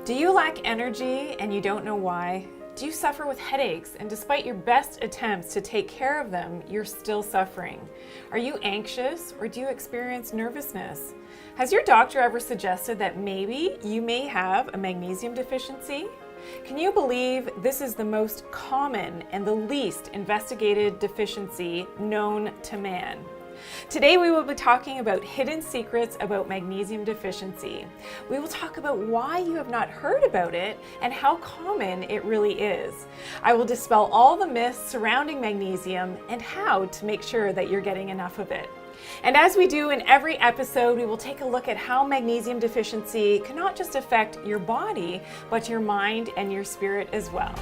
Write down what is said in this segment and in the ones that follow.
Do you lack energy and you don't know why? Do you suffer with headaches and despite your best attempts to take care of them, you're still suffering? Are you anxious or do you experience nervousness? Has your doctor ever suggested that maybe you may have a magnesium deficiency? Can you believe this is the most common and the least investigated deficiency known to man? Today we will be talking about hidden secrets about magnesium deficiency. We will talk about why you have not heard about it and how common it really is. I will dispel all the myths surrounding magnesium and how to make sure that you're getting enough of it. And as we do in every episode, we will take a look at how magnesium deficiency can not just affect your body, but your mind and your spirit as well.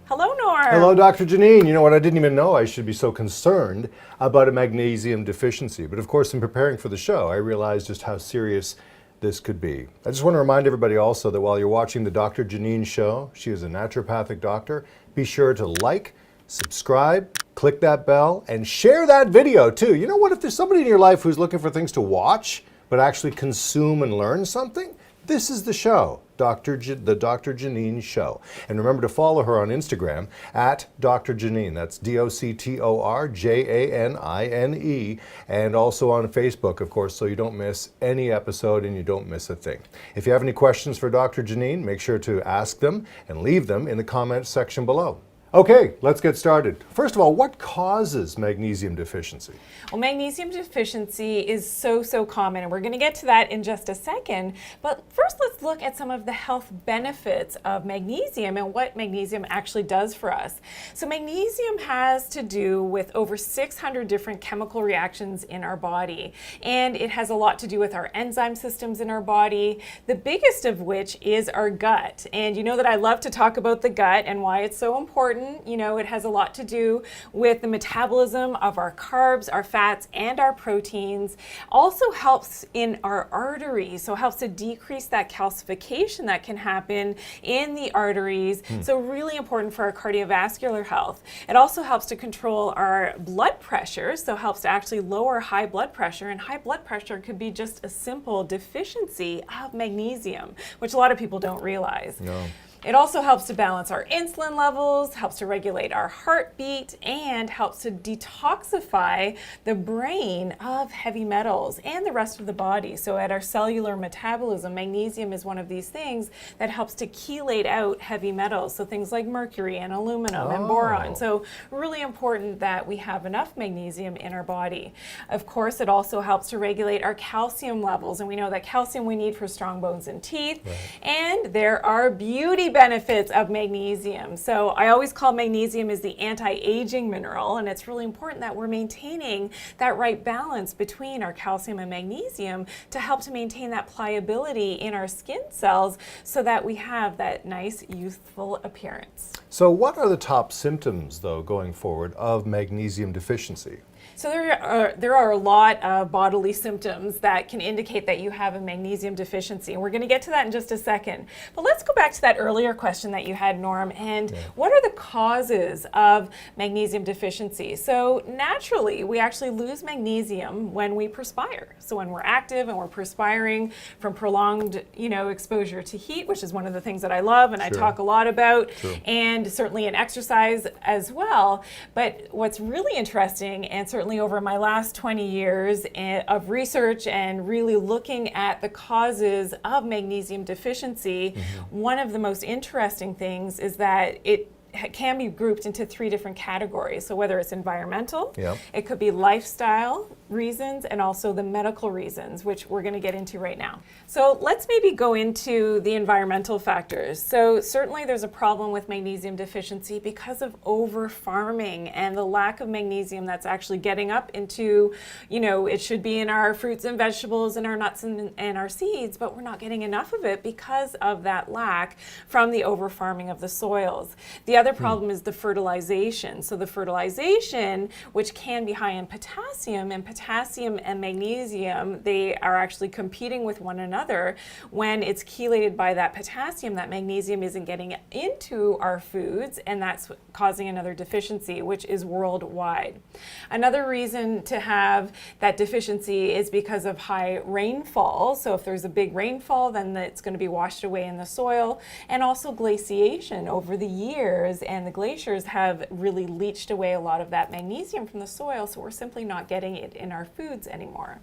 Hello, Norm. Hello, Dr. Janine. You know what? I didn't even know I should be so concerned about a magnesium deficiency. But of course, in preparing for the show, I realized just how serious this could be. I just want to remind everybody also that while you're watching the Dr. Janine show, she is a naturopathic doctor, be sure to like, subscribe, click that bell, and share that video too. You know what? If there's somebody in your life who's looking for things to watch, but actually consume and learn something, this is the show, the Dr. Janine Show. And remember to follow her on Instagram at Dr. Janine. That's DoctorJanine. And also on Facebook, of course, so you don't miss any episode and you don't miss a thing. If you have any questions for Dr. Janine, make sure to ask them and leave them in the comments section below. Okay, let's get started. First of all, what causes magnesium deficiency? Well, magnesium deficiency is so common, and we're going to get to that in just a second. But first, let's look at some of the health benefits of magnesium and what magnesium actually does for us. So magnesium has to do with over 600 different chemical reactions in our body, and it has a lot to do with our enzyme systems in our body, the biggest of which is our gut. And you know that I love to talk about the gut and why it's so important. You know, it has a lot to do with the metabolism of our carbs, our fats, and our proteins. Also helps in our arteries, so helps to decrease that calcification that can happen in the arteries. So really important for our cardiovascular health. It also helps to control our blood pressure, so helps to actually lower high blood pressure. And high blood pressure could be just a simple deficiency of magnesium, which a lot of people don't realize. No. It also helps to balance our insulin levels, helps to regulate our heartbeat, and helps to detoxify the brain of heavy metals and the rest of the body. So at our cellular metabolism, magnesium is one of these things that helps to chelate out heavy metals. So things like mercury and aluminum and boron. So really important that we have enough magnesium in our body. Of course, it also helps to regulate our calcium levels. And we know that calcium we need for strong bones and teeth. Right. And there are beauty benefits of magnesium. So I always call magnesium is the anti-aging mineral, and it's really important that we're maintaining that right balance between our calcium and magnesium to help to maintain that pliability in our skin cells so that we have that nice youthful appearance. So what are the top symptoms, though, going forward of magnesium deficiency? So there are a lot of bodily symptoms that can indicate that you have a magnesium deficiency, and we're going to get to that in just a second. But let's go back to that earlier question that you had, Norm, and what are the causes of magnesium deficiency? So naturally, we actually lose magnesium when we perspire. So when we're active and we're perspiring from prolonged, exposure to heat, which is one of the things that I love and I talk a lot about, and certainly in exercise as well. But what's really interesting, and certainly over my last 20 years of research and really looking at the causes of magnesium deficiency, one of the most interesting things is that it can be grouped into 3 different categories. So whether it's environmental, it could be lifestyle reasons, and also the medical reasons, which we're going to get into right now. So let's maybe go into the environmental factors. So certainly there's a problem with magnesium deficiency because of over farming and the lack of magnesium that's actually getting up into, it should be in our fruits and vegetables and our nuts and our seeds, but we're not getting enough of it because of that lack from the over farming of the soils. The other problem is the fertilization. So the fertilization, which can be high in potassium, and potassium and magnesium, they are actually competing with one another. When it's chelated by that potassium, that magnesium isn't getting into our foods, and that's causing another deficiency, which is worldwide. Another reason to have that deficiency is because of high rainfall. So if there's a big rainfall, then it's going to be washed away in the soil, and also glaciation over the years, and the glaciers have really leached away a lot of that magnesium from the soil, so we're simply not getting it in our foods anymore.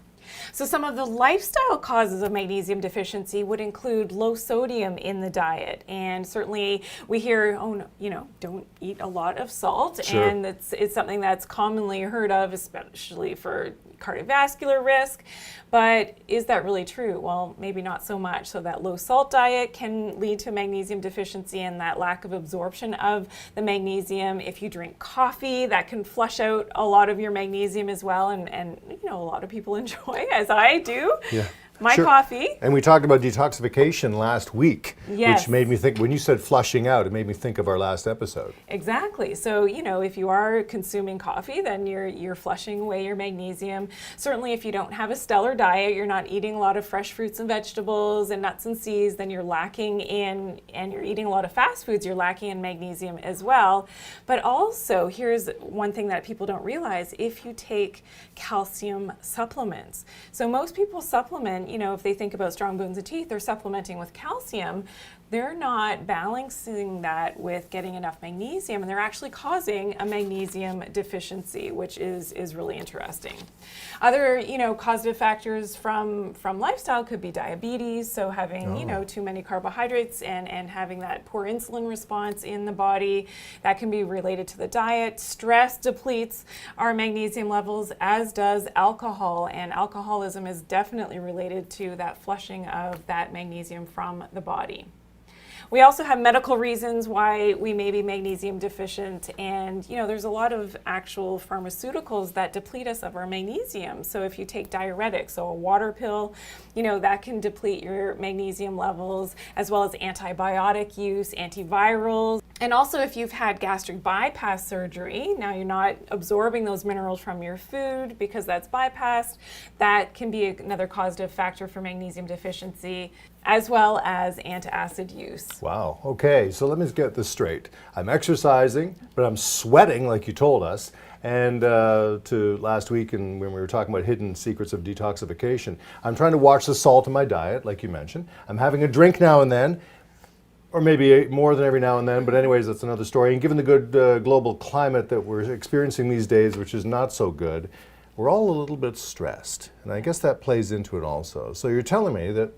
So some of the lifestyle causes of magnesium deficiency would include low sodium in the diet, and certainly we hear, oh, no, you know, don't eat a lot of salt, Sure. and it's something that's commonly heard of, especially for cardiovascular risk. But is that really true? Well, maybe not so much. So that low salt diet can lead to magnesium deficiency and that lack of absorption of the magnesium. If you drink coffee, that can flush out a lot of your magnesium as well, and you know, a lot of people enjoy, as I do, my Sure. coffee. And we talked about detoxification last week, Yes. which made me think, when you said flushing out, it made me think of our last episode. Exactly. So, you know, if you are consuming coffee, then you're flushing away your magnesium. Certainly if you don't have a stellar diet, you're not eating a lot of fresh fruits and vegetables and nuts and seeds, then you're lacking in, and you're eating a lot of fast foods, you're lacking in magnesium as well. But also, here's one thing that people don't realize: if you take calcium supplements. So most people supplement, you know, if they think about strong bones and teeth, they're supplementing with calcium. They're not balancing that with getting enough magnesium, and they're actually causing a magnesium deficiency, which is really interesting. Other, you know, causative factors from lifestyle could be diabetes, so having, you know, too many carbohydrates and having that poor insulin response in the body. That can be related to the diet. Stress depletes our magnesium levels, as does alcohol, and alcoholism is definitely related to that flushing of that magnesium from the body. We also have medical reasons why we may be magnesium deficient, and you know, there's a lot of actual pharmaceuticals that deplete us of our magnesium. So if you take diuretics, so a water pill, you know, that can deplete your magnesium levels, as well as antibiotic use, antivirals. And also if you've had gastric bypass surgery, now you're not absorbing those minerals from your food because that's bypassed, that can be another causative factor for magnesium deficiency, as well as antacid use. Wow. Okay, so let me get this straight. I'm exercising, but I'm sweating like you told us. And to last week, and when we were talking about hidden secrets of detoxification, I'm trying to watch the salt in my diet, like you mentioned. I'm having a drink now and then, or maybe more than every now and then, but anyways, that's another story. And given the good global climate that we're experiencing these days, which is not so good, we're all a little bit stressed. And I guess that plays into it also. So you're telling me that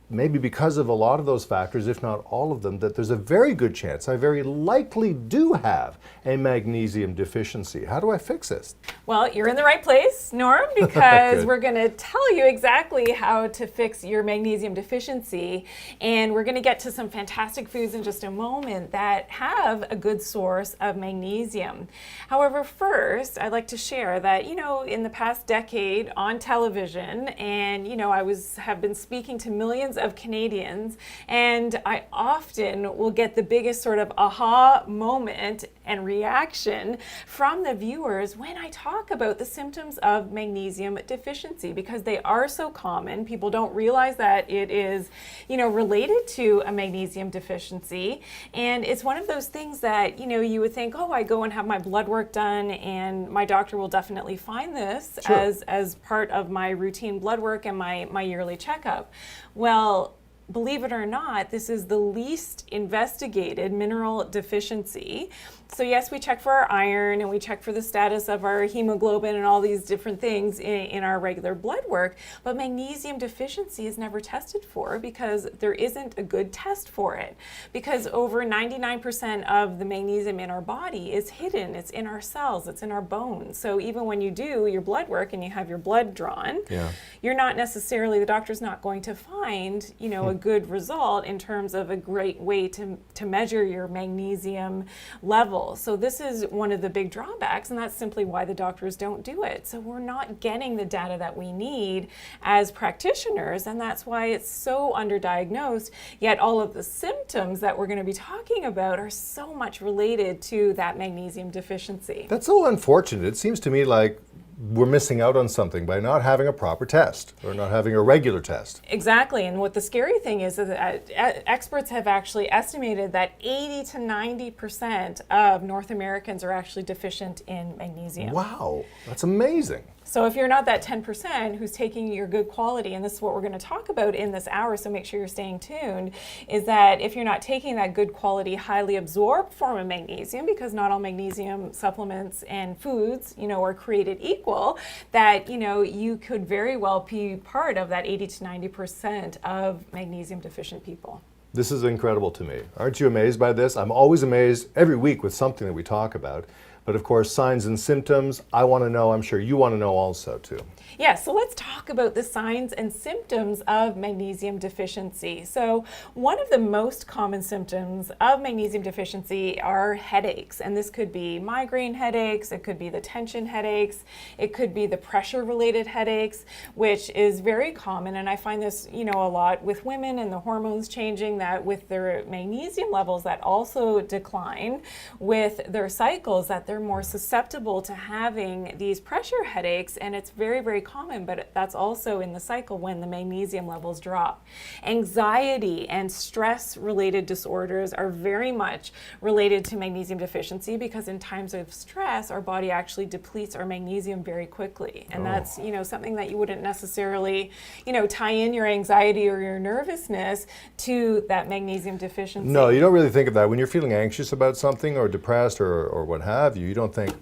maybe because of a lot of those factors, if not all of them, that there's a very good chance I very likely do have a magnesium deficiency. How do I fix this? Well, you're in the right place, Norm, because Good. we're going to tell you exactly how to fix your magnesium deficiency, and we're going to get to some fantastic foods in just a moment that have a good source of magnesium. However, first, I'd like to share that, you know, in the past decade on television, and, you know, have been speaking to millions of Canadians, and I often will get the biggest sort of aha moment and reaction from the viewers when I talk about the symptoms of magnesium deficiency, because they are so common. People don't realize that it is, you know, related to a magnesium deficiency, and it's one of those things that, you know, you would think, oh, I go and have my blood work done and my doctor will definitely find this as part of my routine blood work and my yearly checkup. Well, believe it or not, this is the least investigated mineral deficiency. So yes, we check for our iron and we check for the status of our hemoglobin and all these different things in our regular blood work, but magnesium deficiency is never tested for because there isn't a good test for it. Because over 99% of the magnesium in our body is hidden. It's in our cells, it's in our bones. So even when you do your blood work and you have your blood drawn, you're not necessarily, the doctor's not going to find, you know, a good result in terms of a great way to measure your magnesium level levels. So this is one of the big drawbacks, and that's simply why the doctors don't do it. So we're not getting the data that we need as practitioners, and that's why it's so underdiagnosed, yet all of the symptoms that we're going to be talking about are so much related to that magnesium deficiency. That's so unfortunate. It seems to me like we're missing out on something by not having a proper test or not having a regular test. Exactly, and what the scary thing is that experts have actually estimated that 80 to 90% of North Americans are actually deficient in magnesium. Wow, that's amazing. So if you're not that 10% who's taking your good quality, and this is what we're going to talk about in this hour, so make sure you're staying tuned, is that if you're not taking that good quality, highly absorbed form of magnesium, because not all magnesium supplements and foods, are created equal, that, you could very well be part of that 80 to 90% of magnesium deficient people. This is incredible to me. Aren't you amazed by this? I'm always amazed every week with something that we talk about. But of course, signs and symptoms, I want to know, I'm sure you want to know also too. Yeah, so let's talk about the signs and symptoms of magnesium deficiency. So one of the most common symptoms of magnesium deficiency are headaches. And this could be migraine headaches, it could be the tension headaches, it could be the pressure-related headaches, which is very common. And I find this, a lot with women and the hormones changing, that with their magnesium levels that also decline with their cycles, that they're more susceptible to having these pressure headaches, and it's very, very common, but that's also in the cycle when the magnesium levels drop. Anxiety and stress-related disorders are very much related to magnesium deficiency, because in times of stress, our body actually depletes our magnesium very quickly, and that's something that you wouldn't necessarily tie in your anxiety or your nervousness to that magnesium deficiency. No, you don't really think of that. When you're feeling anxious about something or depressed or what have you, you don't think,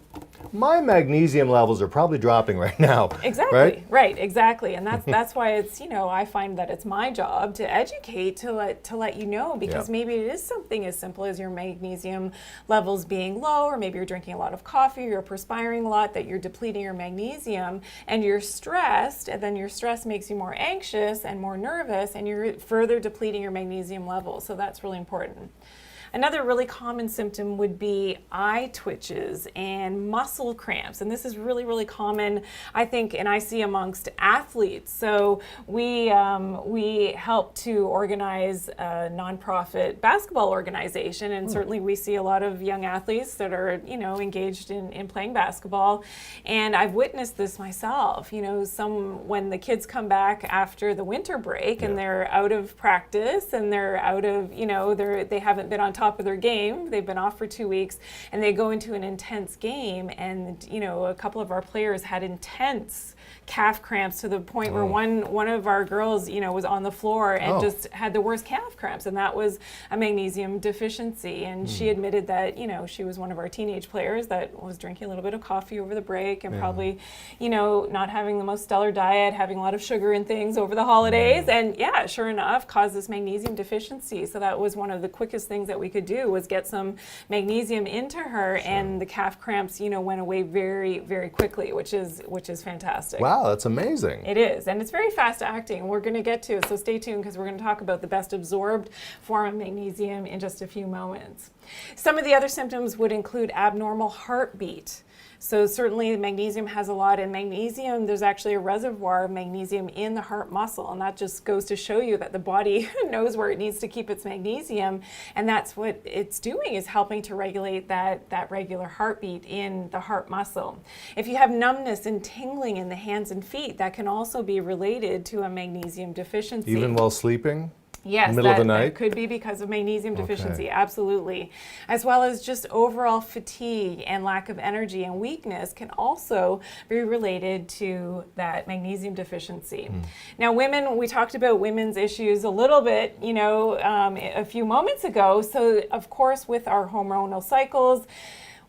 my magnesium levels are probably dropping right now. Exactly, right, exactly. And that's why it's, I find that it's my job to educate, to let you know, because maybe it is something as simple as your magnesium levels being low, or maybe you're drinking a lot of coffee, you're perspiring a lot, that you're depleting your magnesium, and you're stressed, and then your stress makes you more anxious and more nervous, and you're further depleting your magnesium levels. So that's really important. Another really common symptom would be eye twitches and muscle cramps. And this is really, really common, I think, and I see amongst athletes. So we help to organize a nonprofit basketball organization. And certainly we see a lot of young athletes that are, engaged in playing basketball. And I've witnessed this myself. When the kids come back after the winter break and they're out of practice and they're out of, they haven't been on top of their game, they've been off for 2 weeks, and they go into an intense game, and a couple of our players had intense calf cramps to the point where one of our girls was on the floor and just had the worst calf cramps, and that was a magnesium deficiency. And she admitted that she was one of our teenage players that was drinking a little bit of coffee over the break, and probably not having the most stellar diet, having a lot of sugar and things over the holidays, and sure enough caused this magnesium deficiency. So that was one of the quickest things that we could do, was get some magnesium into her, and the calf cramps went away very, very quickly, which is fantastic. Wow, that's amazing. It is, and it's very fast acting. We're going to get to it, so stay tuned, because we're going to talk about the best absorbed form of magnesium in just a few moments. Some of the other symptoms would include abnormal heartbeat. So certainly magnesium has a lot, and magnesium, there's actually a reservoir of magnesium in the heart muscle, and that just goes to show you that the body knows where it needs to keep its magnesium, and that's what it's doing, is helping to regulate that regular heartbeat in the heart muscle. If you have numbness and tingling in the hands and feet, that can also be related to a magnesium deficiency. Even while sleeping? Yes, middle of the night? That could be because of magnesium deficiency, absolutely. As well as just overall fatigue and lack of energy and weakness can also be related to that magnesium deficiency. Now women, we talked about women's issues a little bit, a few moments ago. So of course with our hormonal cycles,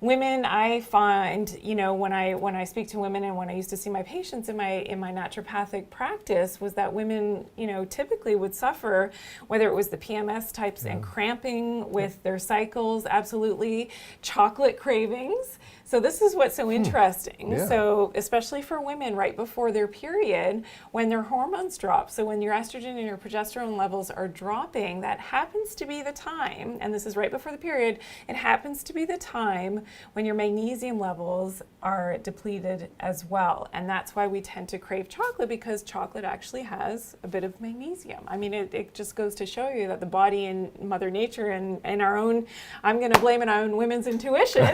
women, I find, when I speak to women, and when I used to see my patients in my naturopathic practice, was that women, typically would suffer, whether it was the PMS types and cramping with their cycles, absolutely, chocolate cravings. So this is what's so interesting. Yeah. So especially for women right before their period, when their hormones drop, so when your estrogen and your progesterone levels are dropping, that happens to be the time, and this is right before the period, it happens to be the time when your magnesium levels are depleted as well. And that's why we tend to crave chocolate, because chocolate actually has a bit of magnesium. I mean, it just goes to show you that the body and Mother Nature and our own, I'm going to blame it on women's intuition,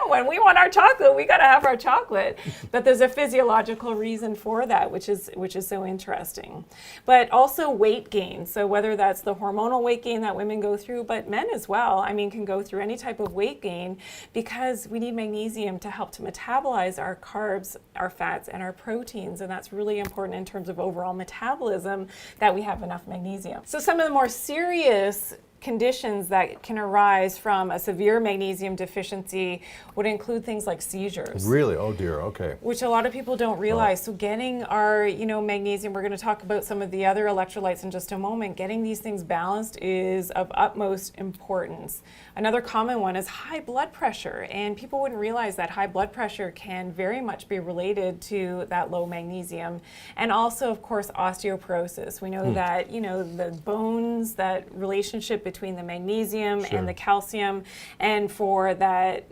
when we want our chocolate, we got to have our chocolate. But there's a physiological reason for that, which is so interesting. But also weight gain. So whether that's the hormonal weight gain that women go through, but men as well, I mean, can go through any type of weight gain, because we need magnesium to help to metabolize our carbs, our fats, and our proteins. And that's really important in terms of overall metabolism, that we have enough magnesium. So some of the more serious conditions that can arise from a severe magnesium deficiency would include things like seizures. Really? Oh dear, okay. Which a lot of people don't realize. So getting our, magnesium, we're going to talk about some of the other electrolytes in just a moment, getting these things balanced is of utmost importance. Another common one is high blood pressure, and people wouldn't realize that high blood pressure can very much be related to that low magnesium. And also, of course, osteoporosis. We know that, the bones, that relationship between the magnesium and the calcium, and for that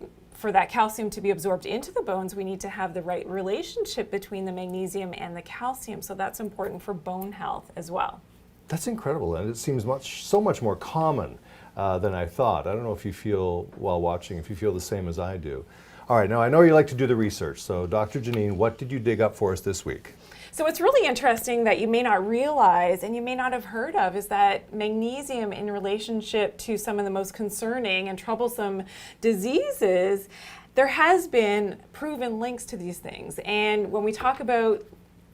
calcium to be absorbed into the bones, we need to have the right relationship between the magnesium and the calcium. So that's important for bone health as well. That's incredible, and it seems so much more common than I thought. I don't know if you feel, while watching, if you feel the same as I do. All right, now I know you like to do the research, so Dr. Janine, what did you dig up for us this week? So what's really interesting that you may not realize and you may not have heard of is that magnesium, in relationship to some of the most concerning and troublesome diseases, there has been proven links to these things. And when we talk about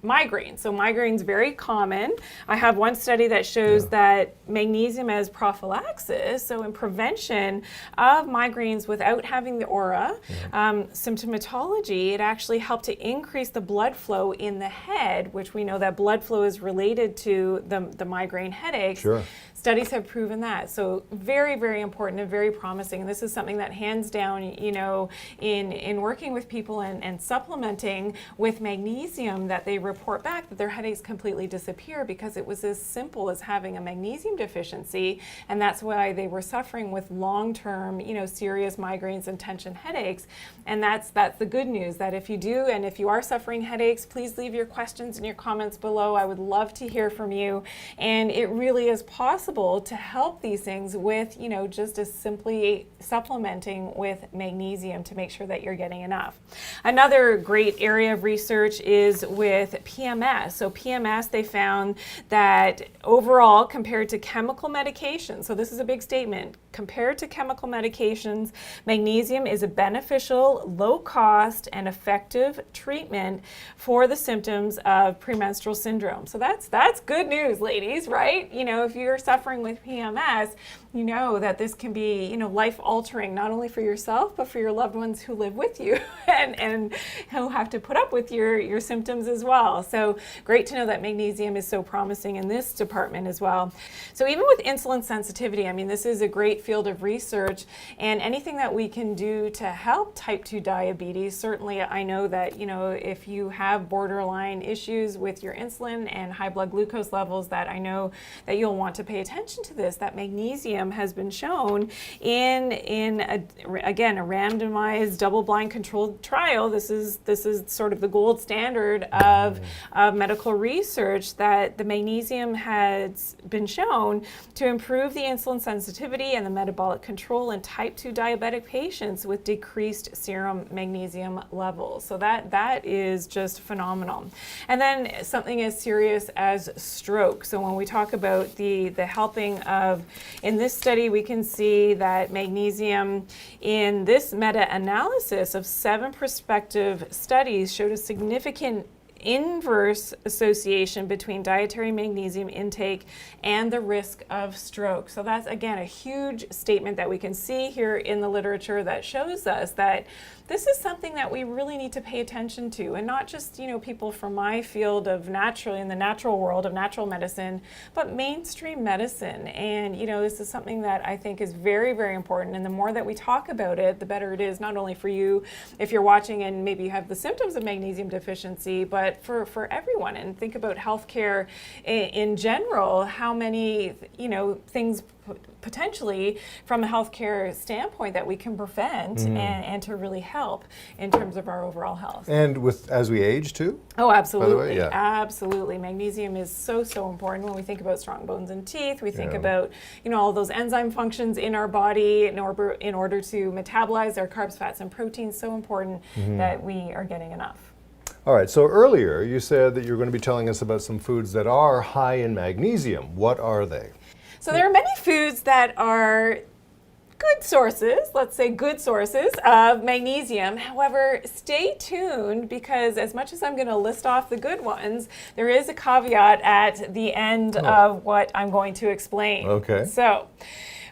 migraine. So migraine's very common. I have one study that shows that magnesium as prophylaxis, so in prevention of migraines without having the aura, symptomatology, it actually helped to increase the blood flow in the head, which we know that blood flow is related to the migraine headaches. Sure. Studies have proven that. So very, very important and very promising. And this is something that hands down, in working with people and supplementing with magnesium, that they report back that their headaches completely disappear, because it was as simple as having a magnesium deficiency. And that's why they were suffering with long-term, serious migraines and tension headaches. And that's the good news, that if you do, and if you are suffering headaches, please leave your questions and your comments below. I would love to hear from you. And it really is possible to help these things with, just as simply supplementing with magnesium to make sure that you're getting enough. Another great area of research is with PMS. So PMS, they found that overall, compared to chemical medications, so this is a big statement, compared to chemical medications, magnesium is a beneficial, low cost, and effective treatment for the symptoms of premenstrual syndrome. So that's good news, ladies, right? If you're suffering with PMS, you know that this can be, life-altering, not only for yourself, but for your loved ones who live with you and who have to put up with your symptoms as well. So great to know that magnesium is so promising in this department as well. So even with insulin sensitivity, I mean, this is a great field of research, and anything that we can do to help type 2 diabetes, certainly I know that, if you have borderline issues with your insulin and high blood glucose levels, that I know that you'll want to pay attention to this, that magnesium has been shown in a randomized double-blind controlled trial. This is sort of the gold standard of medical research, that the magnesium has been shown to improve the insulin sensitivity and the metabolic control in type 2 diabetic patients with decreased serum magnesium levels. So that is just phenomenal. And then something as serious as stroke. So when we talk about the helping of, in this study, we can see that magnesium in this meta-analysis of 7 prospective studies showed a significant inverse association between dietary magnesium intake and the risk of stroke. So that's, again, a huge statement that we can see here in the literature that shows us that this is something that we really need to pay attention to, and not just, people from my field of in the natural world of natural medicine, but mainstream medicine. And, this is something that I think is very, very important. And the more that we talk about it, the better it is, not only for you if you're watching and maybe you have the symptoms of magnesium deficiency, but for everyone. And think about healthcare in general, how many, things potentially from a healthcare standpoint that we can prevent and to really help in terms of our overall health. And as we age too? Oh, absolutely. By the way, yeah. Absolutely. Magnesium is so, so important when we think about strong bones and teeth. We think about, all those enzyme functions in our body in order to metabolize our carbs, fats, and proteins. So important that we are getting enough. All right, so earlier you said that you're going to be telling us about some foods that are high in magnesium. What are they? So there are many foods that are good sources, let's say good sources of magnesium. However, stay tuned, because as much as I'm going to list off the good ones, there is a caveat at the end of what I'm going to explain. Okay. So,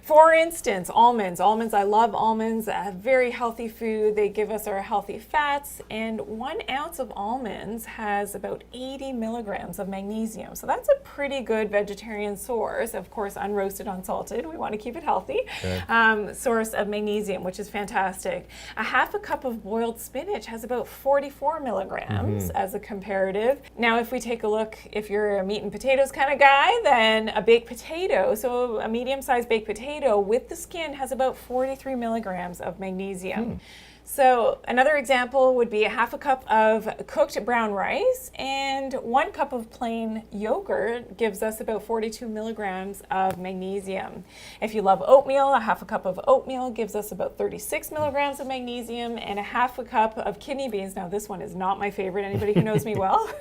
for instance, almonds. I love almonds, a very healthy food. They give us our healthy fats, and 1 ounce of almonds has about 80 milligrams of magnesium. So that's a pretty good vegetarian source, of course, unroasted, unsalted. We want to keep it healthy. Okay. Source of magnesium, which is fantastic. A half a cup of boiled spinach has about 44 milligrams as a comparative. Now, if we take a look, if you're a meat and potatoes kind of guy, then a baked potato, so a medium-sized baked potato with the skin has about 43 milligrams of magnesium. So another example would be a half a cup of cooked brown rice, and 1 cup of plain yogurt gives us about 42 milligrams of magnesium. If you love oatmeal, a half a cup of oatmeal gives us about 36 milligrams of magnesium, and a half a cup of kidney beans. Now this one is not my favorite. Anybody who knows me well,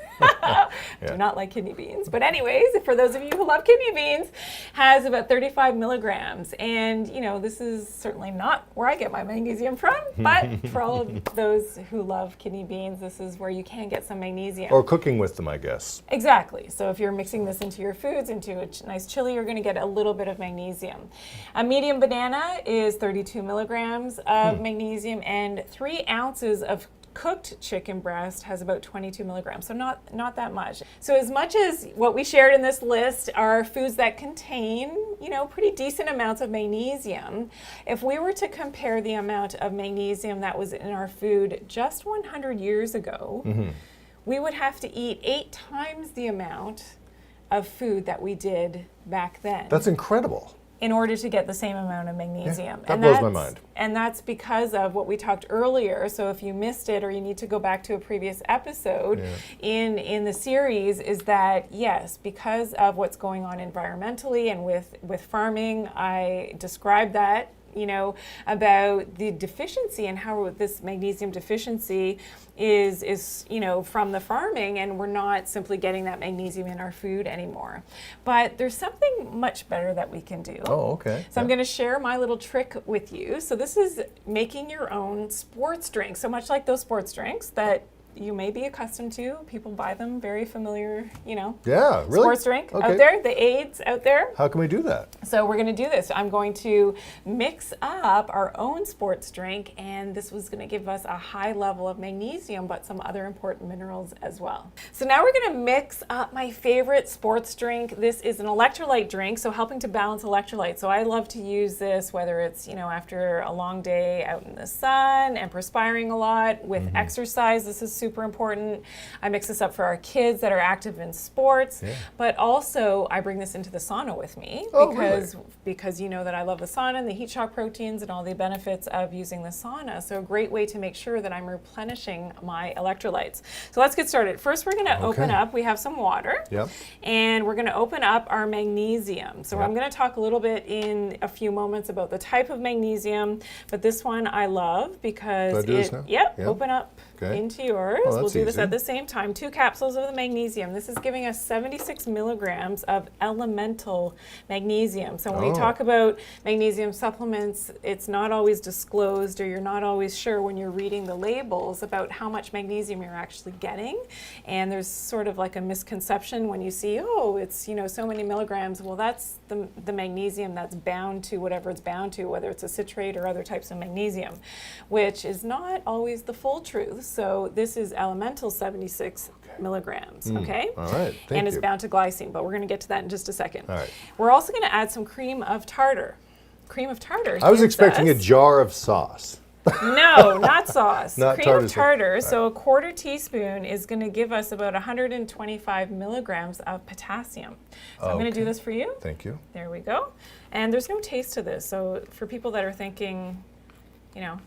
do not like kidney beans. But anyways, for those of you who love kidney beans, has about 35 milligrams. And this is certainly not where I get my magnesium from, but for all of those who love kidney beans, this is where you can get some magnesium. Or cooking with them, I guess. Exactly. So if you're mixing this into your foods, into a nice chili, you're going to get a little bit of magnesium. A medium banana is 32 milligrams of magnesium, and 3 ounces of cooked chicken breast has about 22 milligrams, so not that much. So as much as what we shared in this list are foods that contain, pretty decent amounts of magnesium, if we were to compare the amount of magnesium that was in our food just 100 years ago, we would have to eat 8 times the amount of food that we did back then. That's incredible. In order to get the same amount of magnesium. Yeah, that blows my mind. And that's because of what we talked earlier. So if you missed it, or you need to go back to a previous episode in the series, is that yes, because of what's going on environmentally and with farming, I described that, about the deficiency and how this magnesium deficiency is from the farming, and we're not simply getting that magnesium in our food anymore. But there's something much better that we can do. Oh, okay. So I'm going to share my little trick with you. So this is making your own sports drink. So much like those sports drinks that you may be accustomed to. People buy them, very familiar, Yeah, really? Sports drink out there, the aids out there. How can we do that? So we're going to do this. I'm going to mix up our own sports drink, and this was going to give us a high level of magnesium, but some other important minerals as well. So now we're going to mix up my favorite sports drink. This is an electrolyte drink, so helping to balance electrolytes. So I love to use this, whether it's, after a long day out in the sun and perspiring a lot with exercise. This is super important. I mix this up for our kids that are active in sports, but also I bring this into the sauna with me because you know that I love the sauna and the heat shock proteins and all the benefits of using the sauna. So a great way to make sure that I'm replenishing my electrolytes. So let's get started. First, we're going to open up. We have some water, and we're going to open up our magnesium. So I'm going to talk a little bit in a few moments about the type of magnesium, but this one I love because open up. Okay. into yours. Oh, We'll that's do this easy. at the same time. 2 capsules of the magnesium. This is giving us 76 milligrams of elemental magnesium. So when we talk about magnesium supplements, it's not always disclosed, or you're not always sure when you're reading the labels about how much magnesium you're actually getting. And there's sort of like a misconception when you see, oh, it's, you know, so many milligrams. Well, that's the magnesium that's bound to whatever it's bound to, whether it's a citrate or other types of magnesium, which is not always the full truth. So this is elemental 76 milligrams, okay? All right, thank and it's you. bound to glycine, but we're going to get to that in just a second. All right. We're also going to add some cream of tartar. Cream of tartar. I was gives expecting a us- jar of sauce. No, not sauce. Not Cream tartar of sauce. tartar. So a quarter teaspoon is going to give us about 125 milligrams of potassium. So I'm going to do Okay. this for you. Thank you. There we go. And there's no taste to this. So for people that are thinking, you know,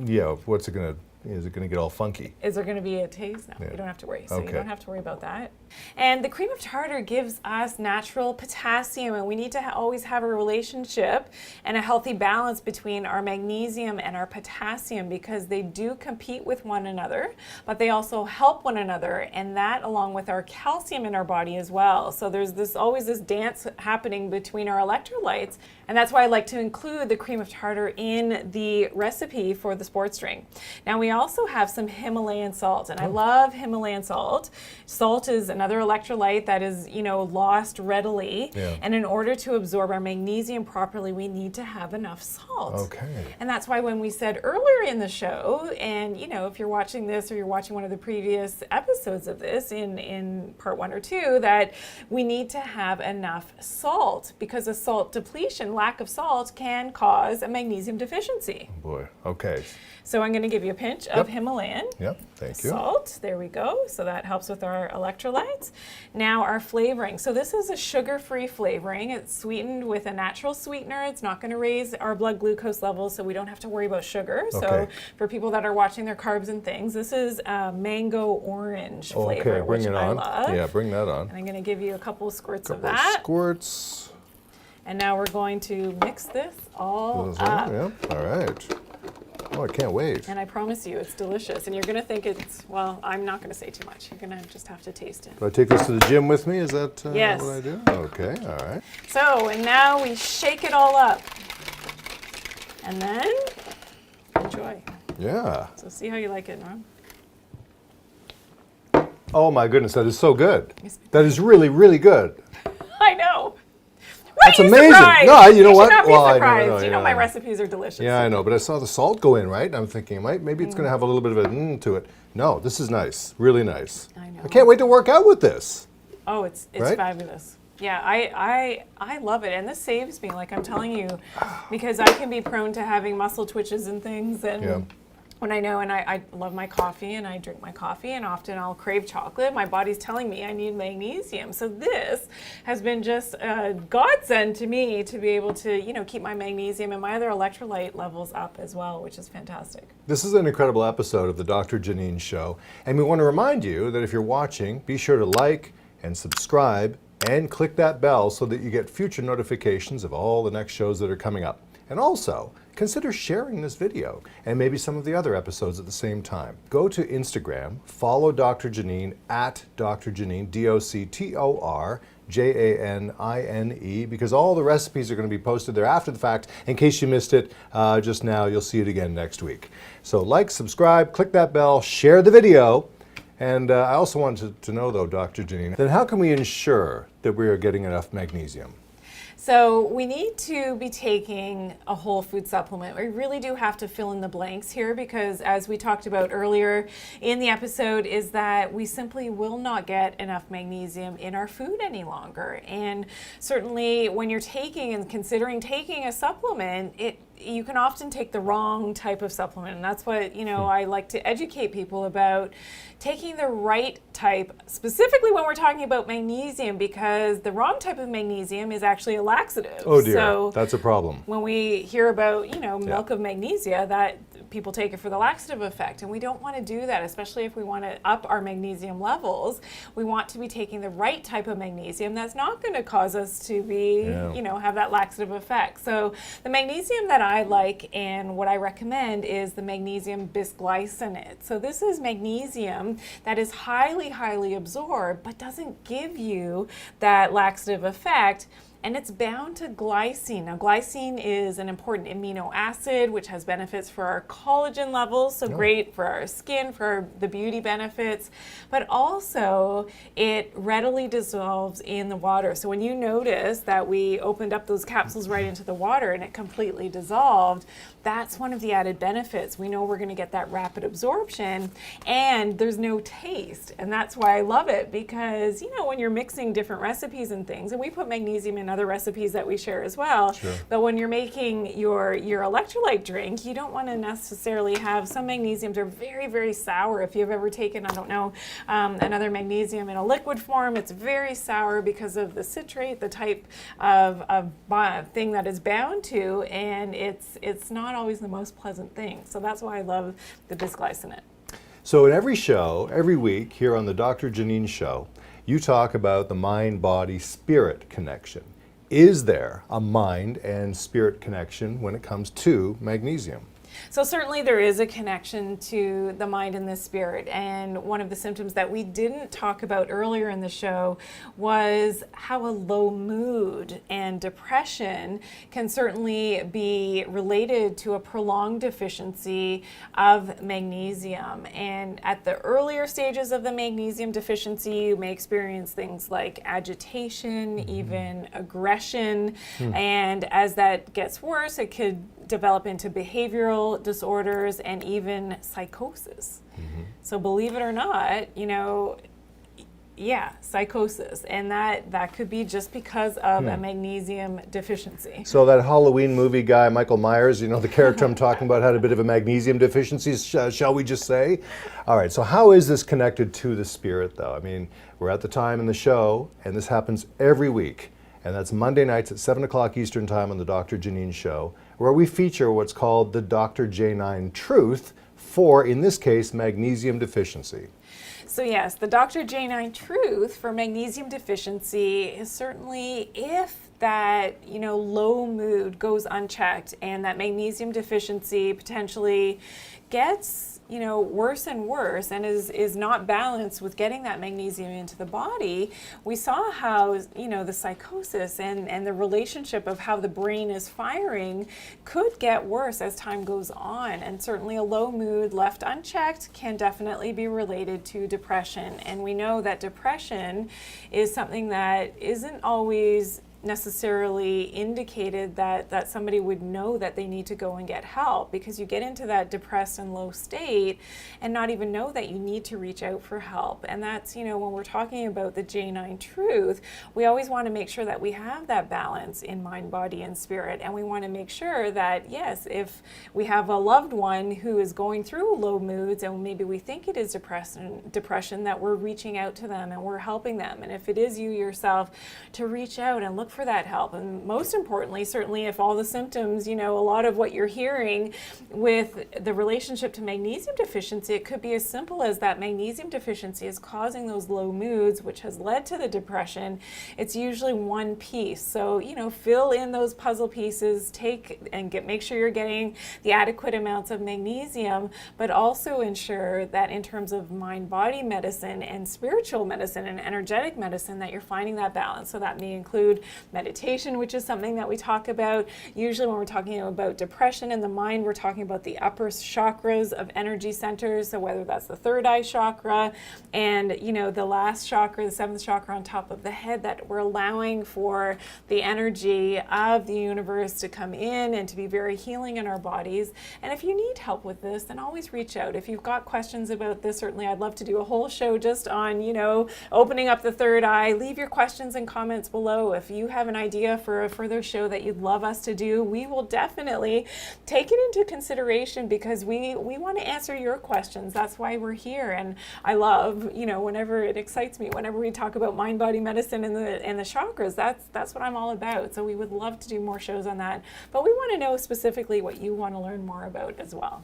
Yeah, what's it going to, is it going to get all funky? is there going to be a taste? No, Yeah. you don't have to worry. So Okay. you don't have to worry about that. And the cream of tartar gives us natural potassium, and we need to always have a relationship and a healthy balance between our magnesium and our potassium, because they do compete with one another, but they also help one another, and that along with our calcium in our body as well. So there's always this dance happening between our electrolytes, and that's why I like to include the cream of tartar in the recipe for the sports drink. Now we also have some Himalayan salt, and I love Himalayan salt. Salt is another electrolyte that is, you know, lost readily. Yeah. And in order to absorb our magnesium properly, we need to have enough salt. Okay. And that's why when we said earlier in the show, and you know, if you're watching this or you're watching one of the previous episodes of this in part 1 or 2, that we need to have enough salt, because a salt depletion, lack of salt, can cause a magnesium deficiency. Boy, okay. So I'm going to give you a pinch of Himalayan Yep, thank you. salt. There we go. So that helps with our electrolytes. Now our flavoring. So this is a sugar-free flavoring. It's sweetened with a natural sweetener. It's not going to raise our blood glucose levels, so we don't have to worry about sugar. So Okay. for people that are watching their carbs and things, this is a mango orange flavor, Okay, bring which it I on. love. Yeah, bring that on. And I'm going to give you a couple of squirts of Couple of that. squirts. And now we're going to mix this all Those up. on, Yep, all right. Oh, I can't wait. And I promise you, it's delicious. And you're going to think it's, well, I'm not going to say too much. You're going to just have to taste it. Do I take this to the gym with me? Is that Yes. what I do? Okay, all right. So, and now we shake it all up. And then, enjoy. Yeah. So see how you like it, Norm? Oh my goodness, that is so good. That is really, really good. I know. That's Why are you amazing. surprised? No, you know should what? not be Well, I know, surprised. You know yeah. my recipes are delicious. Yeah, I know, but I saw the salt go in, right? And I'm thinking, maybe it's going to have a little bit of a to it. No, this is nice, really nice. I know. I can't wait to work out with this. Oh, it's Right? fabulous. Yeah, I love it, and this saves me. Like I'm telling you, because I can be prone to having muscle twitches and things, and Yeah. when I know, and I love my coffee, and I drink my coffee, and often I'll crave chocolate. My body's telling me I need magnesium, so this has been just a godsend to me to be able to, you know, keep my magnesium and my other electrolyte levels up as well, which is fantastic. This is an incredible episode of the Dr. Janine Show, and we want to remind you that if you're watching, be sure to like and subscribe and click that bell so that you get future notifications of all the next shows that are coming up. And also, consider sharing this video and maybe some of the other episodes at the same time. Go to Instagram, follow Dr. Janine at Dr. Janine, DoctorJanine, because all the recipes are going to be posted there after the fact. In case you missed it just now, you'll see it again next week. So like, subscribe, click that bell, share the video. And I also wanted to know, though, Dr. Janine, then how can we ensure that we are getting enough magnesium? So we need to be taking a whole food supplement. We really do have to fill in the blanks here, because as we talked about earlier in the episode, is that we simply will not get enough magnesium in our food any longer. And certainly when you're taking and considering taking a supplement, you can often take the wrong type of supplement. And that's what, you know, I like to educate people about taking the right type, specifically when we're talking about magnesium, because the wrong type of magnesium is actually a laxative. Oh dear, So that's a problem. when we hear about, you know, milk of magnesia, that people take it for the laxative effect, and we don't want to do that, especially if we want to up our magnesium levels. We want to be taking the right type of magnesium that's not going to cause us to be, have that laxative effect. So the magnesium that I like and what I recommend is the magnesium bisglycinate. So this is magnesium that is highly, highly absorbed, but doesn't give you that laxative effect. And it's bound to glycine. Now, glycine is an important amino acid, which has benefits for our collagen levels, so great for our skin, for the beauty benefits, but also it readily dissolves in the water. So when you notice that we opened up those capsules right into the water and it completely dissolved, that's one of the added benefits. We know we're going to get that rapid absorption, and there's no taste. And that's why I love it, because, when you're mixing different recipes and things, and we put magnesium in other recipes that we share as well. Sure. But when you're making your electrolyte drink, you don't want to necessarily have, some magnesiums are very, very sour. If you've ever taken, another magnesium in a liquid form, it's very sour because of the citrate, the type of thing that is bound to, and it's not always the most pleasant thing. So that's why I love the bisglycinate. So in every show, every week here on the Dr. Janine Show, you talk about the mind-body-spirit connection. Is there a mind and spirit connection when it comes to magnesium? So certainly there is a connection to the mind and the spirit. And one of the symptoms that we didn't talk about earlier in the show was how a low mood and depression can certainly be related to a prolonged deficiency of magnesium. And at the earlier stages of the magnesium deficiency, you may experience things like agitation, even aggression. And as that gets worse, it could develop into behavioral disorders and even psychosis. So believe it or not, psychosis. And that could be just because of a magnesium deficiency. So that Halloween movie guy, Michael Myers, the character I'm talking about had a bit of a magnesium deficiency, shall we just say? All right, so how is this connected to the spirit, though? I mean, we're at the time in the show, and this happens every week. And that's Monday nights at 7 o'clock Eastern Time on the Dr. Janine Show, where we feature what's called the Dr. J9 Truth for, in this case, magnesium deficiency. So yes, the Dr. J9 Truth for magnesium deficiency is certainly if that, low mood goes unchecked and that magnesium deficiency potentially gets worse and worse and is not balanced with getting that magnesium into the body. We saw how, the psychosis and the relationship of how the brain is firing could get worse as time goes on. And certainly a low mood left unchecked can definitely be related to depression. And we know that depression is something that isn't always necessarily indicated that somebody would know that they need to go and get help, because you get into that depressed and low state and not even know that you need to reach out for help. And that's, when we're talking about the J9 Truth, we always want to make sure that we have that balance in mind, body, and spirit. And we want to make sure that, yes, if we have a loved one who is going through low moods and maybe we think it is depression, that we're reaching out to them and we're helping them. And if it is you yourself, to reach out and look for that help. And most importantly, certainly if all the symptoms, a lot of what you're hearing with the relationship to magnesium deficiency, it could be as simple as that magnesium deficiency is causing those low moods, which has led to the depression. It's usually one piece. So, fill in those puzzle pieces, make sure you're getting the adequate amounts of magnesium, but also ensure that in terms of mind-body medicine and spiritual medicine and energetic medicine, that you're finding that balance. So that may include meditation, which is something that we talk about. Usually when we're talking about depression in the mind, we're talking about the upper chakras of energy centers. So whether that's the third eye chakra and, the last chakra, the seventh chakra on top of the head, that we're allowing for the energy of the universe to come in and to be very healing in our bodies. And if you need help with this, then always reach out. If you've got questions about this, certainly I'd love to do a whole show just on, opening up the third eye. Leave your questions and comments below. If you have an idea for a further show that you'd love us to do, we will definitely take it into consideration, because we want to answer your questions. That's why we're here. And I love, whenever it excites me, whenever we talk about mind, body medicine and the chakras, that's what I'm all about. So we would love to do more shows on that. But we want to know specifically what you want to learn more about as well.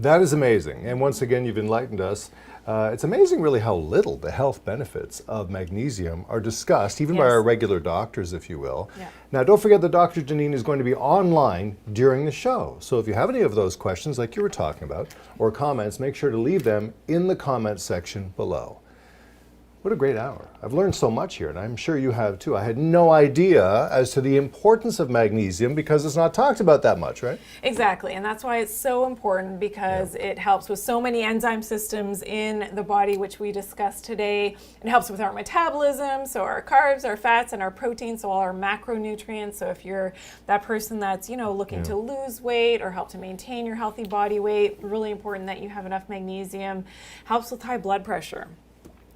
That is amazing. And once again, you've enlightened us. It's amazing really how little the health benefits of magnesium are discussed, even by Yes. our regular doctors, if you will. Yeah. Now, don't forget that Dr. Janine is going to be online during the show. So if you have any of those questions like you were talking about, or comments, make sure to leave them in the comments section below. What a great hour. I've learned so much here, and I'm sure you have too. I had no idea as to the importance of magnesium because it's not talked about that much, right? Exactly, and that's why it's so important, because it helps with so many enzyme systems in the body, which we discussed today. It helps with our metabolism, so our carbs, our fats, and our proteins, so all our macronutrients. So if you're that person that's, looking to lose weight or help to maintain your healthy body weight, really important that you have enough magnesium. Helps with high blood pressure.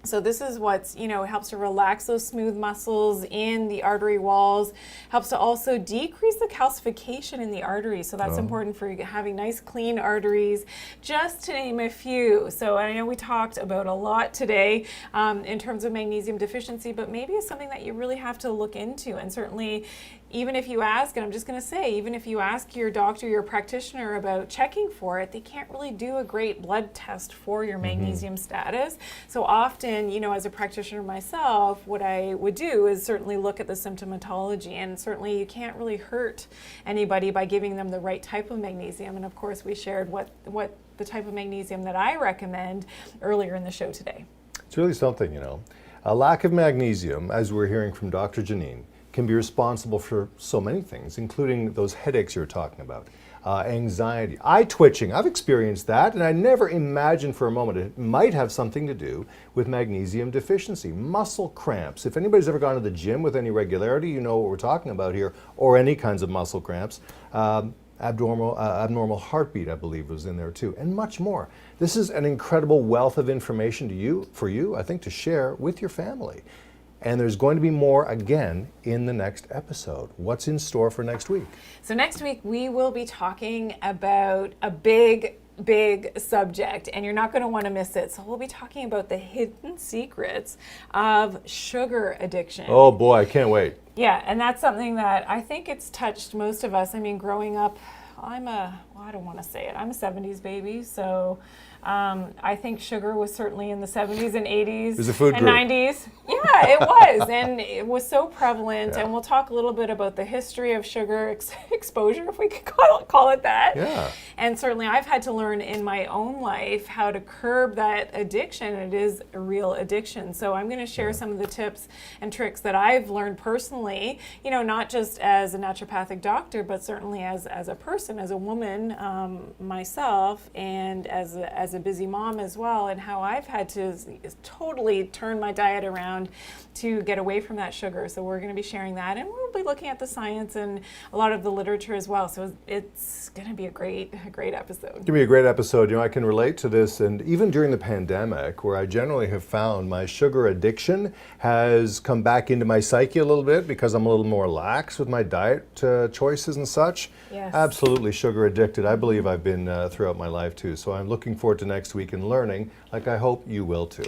So this is what's, helps to relax those smooth muscles in the artery walls, helps to also decrease the calcification in the arteries. So that's important for having nice clean arteries, just to name a few. So I know we talked about a lot today in terms of magnesium deficiency, but maybe it's something that you really have to look into. And certainly, even if you ask, and I'm just going to say, even if you ask your doctor, your practitioner about checking for it, they can't really do a great blood test for your magnesium status. So often, as a practitioner myself, what I would do is certainly look at the symptomatology, and certainly you can't really hurt anybody by giving them the right type of magnesium. And of course, we shared what the type of magnesium that I recommend earlier in the show today. It's really something, A lack of magnesium, as we're hearing from Dr. Janine, can be responsible for so many things, including those headaches you're talking about, anxiety, eye twitching. I've experienced that, and I never imagined for a moment it might have something to do with magnesium deficiency. Muscle cramps. If anybody's ever gone to the gym with any regularity, you know what we're talking about here, or any kinds of muscle cramps. Abnormal heartbeat, I believe, was in there too, and much more. This is an incredible wealth of information for you, I think, to share with your family. And there's going to be more again in the next episode. What's in store for next week? So next week we will be talking about a big subject, and you're not going to want to miss it. So we'll be talking about the hidden secrets of sugar addiction. Oh boy, I can't wait. Yeah, and that's something that I think it's touched most of us. I mean, growing up, I don't want to say it, I'm a 70s baby, so I think sugar was certainly in the 70s and 80s It was a food and group. 90s. Yeah, it was, and it was so prevalent. Yeah. And we'll talk a little bit about the history of sugar exposure, if we could call it that. Yeah. And certainly I've had to learn in my own life how to curb that addiction. It is a real addiction. So I'm going to share some of the tips and tricks that I've learned personally, not just as a naturopathic doctor, but certainly as a person, as a woman myself, and as a busy mom as well, and how I've had to totally turn my diet around to get away from that sugar. So we're going to be sharing that, and we'll be looking at the science and a lot of the literature as well. So it's going to be a great episode. It's going to be a great episode. I can relate to this, and even during the pandemic, where I generally have found my sugar addiction has come back into my psyche a little bit because I'm a little more lax with my diet choices and such. Yes. Absolutely sugar addicted. I believe I've been throughout my life too. So I'm looking forward to next week and learning, like I hope you will too.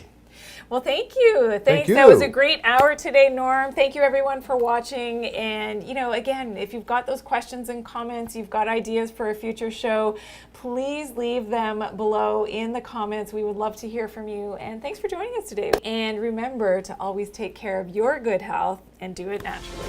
Well, thank you. Thank you. That was a great hour today, Norm. Thank you, everyone, for watching. And, again, if you've got those questions and comments, you've got ideas for a future show, please leave them below in the comments. We would love to hear from you. And thanks for joining us today. And remember to always take care of your good health and do it naturally.